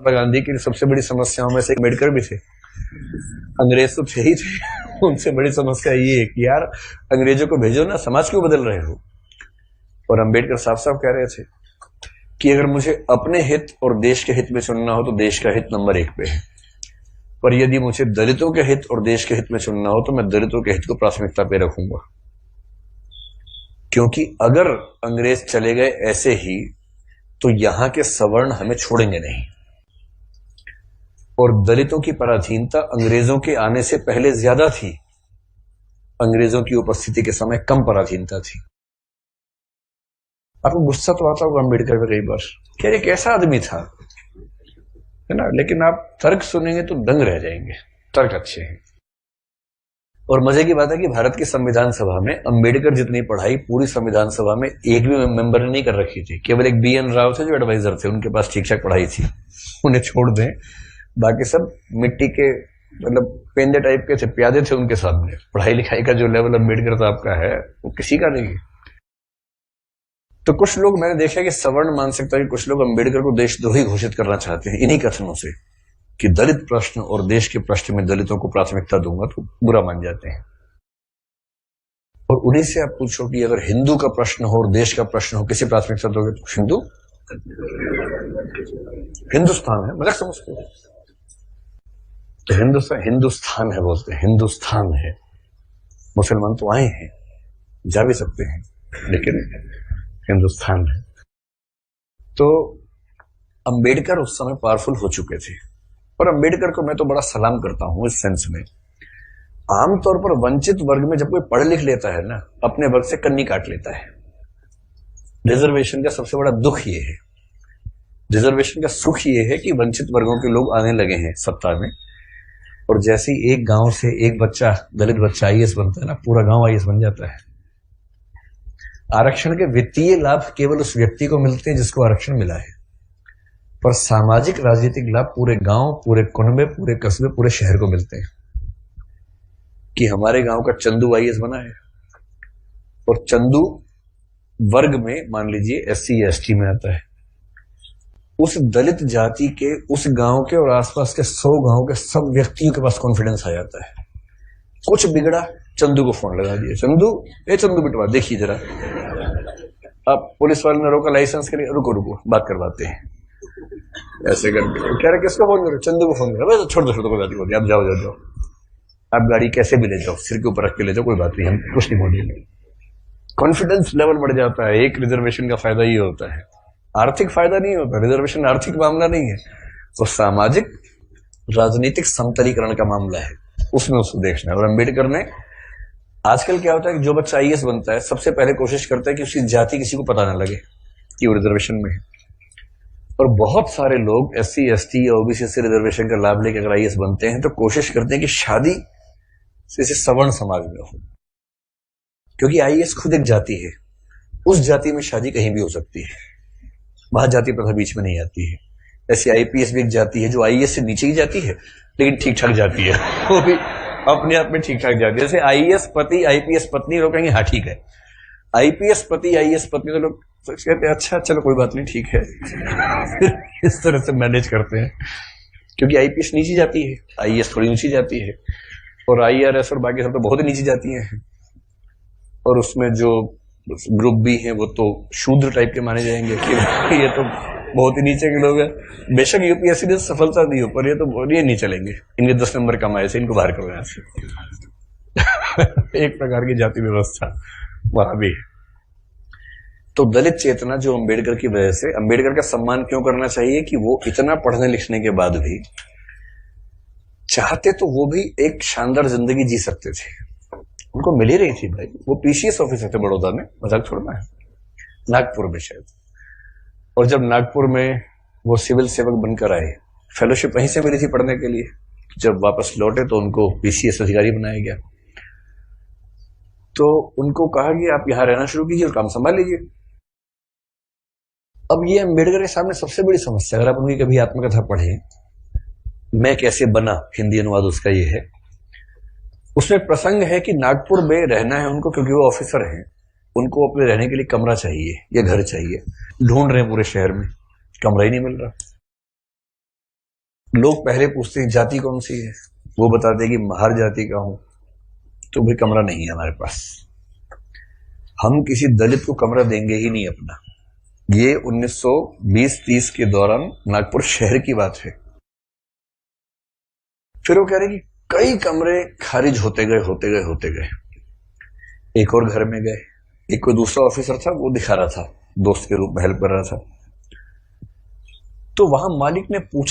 महात्मा गांधी की सबसे बड़ी समस्याओं में से अम्बेडकर भी थे। अंग्रेज तो थे ही थे, उनसे बड़ी समस्या ये है कि यार अंग्रेजों को भेजो ना, समाज क्यों बदल रहे हो। और अम्बेडकर साफ साफ कह रहे थे कि अगर मुझे अपने हित और देश के हित में चुनना हो तो देश का हित नंबर 1 पे है, पर यदि मुझे दलितों के हित और देश के हित में चुनना हो तो मैं दलितों के हित को प्राथमिकता पे रखूंगा। क्योंकि अगर अंग्रेज चले गए ऐसे ही तो यहां के सवर्ण हमें छोड़ेंगे नहीं, और दलितों की पराधीनता अंग्रेजों के आने से पहले ज्यादा थी, अंग्रेजों की उपस्थिति के समय कम पराधीनता थी। आपको गुस्सा तो आता होगा अम्बेडकर पे कई बार, क्या ये कैसा आदमी था, है ना, लेकिन आप तर्क सुनेंगे तो दंग रह जाएंगे, तर्क अच्छे हैं। और मजे की बात है कि भारत की संविधान सभा में अम्बेडकर जितनी पढ़ाई पूरी संविधान सभा में एक भी मेंबर ने नहीं कर रखी थी। केवल एक BN राव थे जो एडवाइजर थे, उनके पास ठीक ठाक पढ़ाई थी, उन्हें छोड़ दें, बाकी सब मिट्टी के मतलब पेंदे टाइप के थे, प्यादे थे उनके सामने। पढ़ाई लिखाई का जो लेवल अम्बेडकर साहब का है वो किसी का नहीं है। तो कुछ लोग मैंने देखा कि सवर्ण मानसिकता के कुछ लोग अम्बेडकर को देशद्रोही घोषित करना चाहते हैं इन्हीं कथनों से कि दलित प्रश्न और देश के प्रश्न में दलितों को प्राथमिकता दूंगा तो बुरा मान जाते हैं। और उन्हीं से आप पूछो कि अगर हिंदू का प्रश्न हो और देश का प्रश्न हो, किसी प्राथमिकता दोगे तो हिंदू, हिंदुस्तान है, मजाक समझते हो तो हिंदुस्तान है बोलते हैं, हिंदुस्तान है। मुसलमान तो आए हैं, जा भी सकते हैं, लेकिन हिंदुस्तान है। तो अंबेडकर उस समय पावरफुल हो चुके थे, और अंबेडकर को मैं तो बड़ा सलाम करता हूं इस सेंस में। आमतौर पर वंचित वर्ग में जब कोई पढ़ लिख लेता है ना, अपने वर्ग से कन्नी काट लेता है। रिजर्वेशन का सबसे बड़ा दुख ये है, रिजर्वेशन का सुख ये है कि वंचित वर्गों के लोग आने लगे हैं सत्ता में, और जैसे ही एक गांव से एक बच्चा, दलित बच्चा IAS बनता है ना, पूरा गांव IAS बन जाता है। आरक्षण के वित्तीय लाभ केवल उस व्यक्ति को मिलते हैं जिसको आरक्षण मिला है, पर सामाजिक राजनीतिक लाभ पूरे गांव, पूरे कुनबे, पूरे कस्बे, पूरे शहर को मिलते हैं। कि हमारे गांव का चंदू IAS बना है, और चंदू वर्ग में मान लीजिए SC ST में आता है, उस दलित जाति के उस गांव के और आसपास के 100 गांव के सब व्यक्तियों के पास कॉन्फिडेंस आ जाता है। कुछ बिगड़ा, चंदू को फोन लगा दिया, चंदू बिटवा देखिए जरा। अब पुलिस वाले ने रोका लाइसेंस के लिए, रुको बात करवाते हैं, ऐसे करके कह रहे किसको फोन करो, चंदू को फोन करो, छोड़ दो कोई बात नहीं, आप जाओ, आप गाड़ी कैसे भी ले जाओ, सिर के ऊपर रख के ले जाओ, कोई बात नहीं, हम कुछ नहीं बोलेंगे। कॉन्फिडेंस लेवल बढ़ जाता है। एक रिजर्वेशन का फायदा ये होता है, आर्थिक फायदा नहीं होता, रिजर्वेशन आर्थिक मामला नहीं है, वो सामाजिक राजनीतिक समतलीकरण का मामला है, उसमें उसको देखना है। और अम्बेडकर ने, आजकल क्या होता है कि जो बच्चा IAS बनता है सबसे पहले कोशिश करता है कि उसकी जाति किसी को पता ना लगे कि वो रिजर्वेशन में है। और बहुत सारे लोग SC ST या OBC से रिजर्वेशन का लाभ लेकर अगर IAS बनते हैं तो कोशिश करते हैं कि शादी से सवर्ण समाज में हो, क्योंकि IAS खुद एक जाति है, उस जाति में शादी कहीं भी हो सकती है, वहां जाति प्रथा बीच में नहीं आती है। ऐसे IPS भी एक जाति है जो IAS से नीचे ही जाती है, लेकिन ठीक ठाक जाती है, वो भी अपने आप में ठीक ठाक जाती है। जैसे IAS पति IPS पत्नी, लोग कहेंगे हाँ ठीक है, IPS पति IAS पत्नी, तो लोग कहते हैं अच्छा चलो कोई बात नहीं ठीक है इस तरह से मैनेज करते हैं, क्योंकि IPS नीची जाती है, IAS थोड़ी ऊंची जाती है, और IRS और बाकी सब तो बहुत ही नीची जाती हैं, और उसमें जो ग्रुप भी हैं वो तो शूद्र टाइप के माने जाएंगे कि ये तो बहुत ही नीचे के लोग हैं। बेशक UPSC ने सफलता दी हो, पर ये तो ये नहीं चलेंगे, इनके 10 नंबर कमाए से इनको बाहर करो यहाँ से एक प्रकार की जाति व्यवस्था वहां भी है। तो दलित चेतना जो अम्बेडकर की वजह से, अम्बेडकर का सम्मान क्यों करना चाहिए कि वो इतना पढ़ने लिखने के बाद भी चाहते तो वो भी एक शानदार जिंदगी जी सकते थे, उनको मिल ही रही थी भाई। वो PCS ऑफिसर थे बड़ौदा में, मजाक छोड़ना है, नागपुर में शायद, और जब नागपुर में वो सिविल सेवक बनकर आए, फेलोशिप वहीं से मिली थी पढ़ने के लिए, जब वापस लौटे तो उनको PCS अधिकारी बनाया गया। तो उनको कहा कि आप यहां रहना शुरू कीजिए और काम संभाल लीजिए। अब ये अम्बेडकर के सामने सबसे बड़ी समस्या, अगर आप उनकी कभी आत्मकथा पढ़े, मैं कैसे बना, हिंदी अनुवाद उसका ये है, उसमें प्रसंग है कि नागपुर में रहना है उनको, क्योंकि वो ऑफिसर हैं, उनको अपने रहने के लिए कमरा चाहिए या घर चाहिए, ढूंढ रहे हैं पूरे शहर में, कमरा ही नहीं मिल रहा। लोग पहले पूछते हैं जाति कौन सी है, वो बताते हैं कि महार जाति का हूं, तो भाई कमरा नहीं है हमारे पास, हम किसी दलित को कमरा देंगे ही नहीं अपना। ये 1920-30 के दौरान नागपुर शहर की बात है। फिर वो कह रहे कि कई कमरे खारिज होते गए। एक और घर में गए, एक कोई दूसरा ऑफिसर था, वो दिखा रहा था, दोस्त के रूप में हेल्प कर रहा था। तो वहां मालिक ने पूछा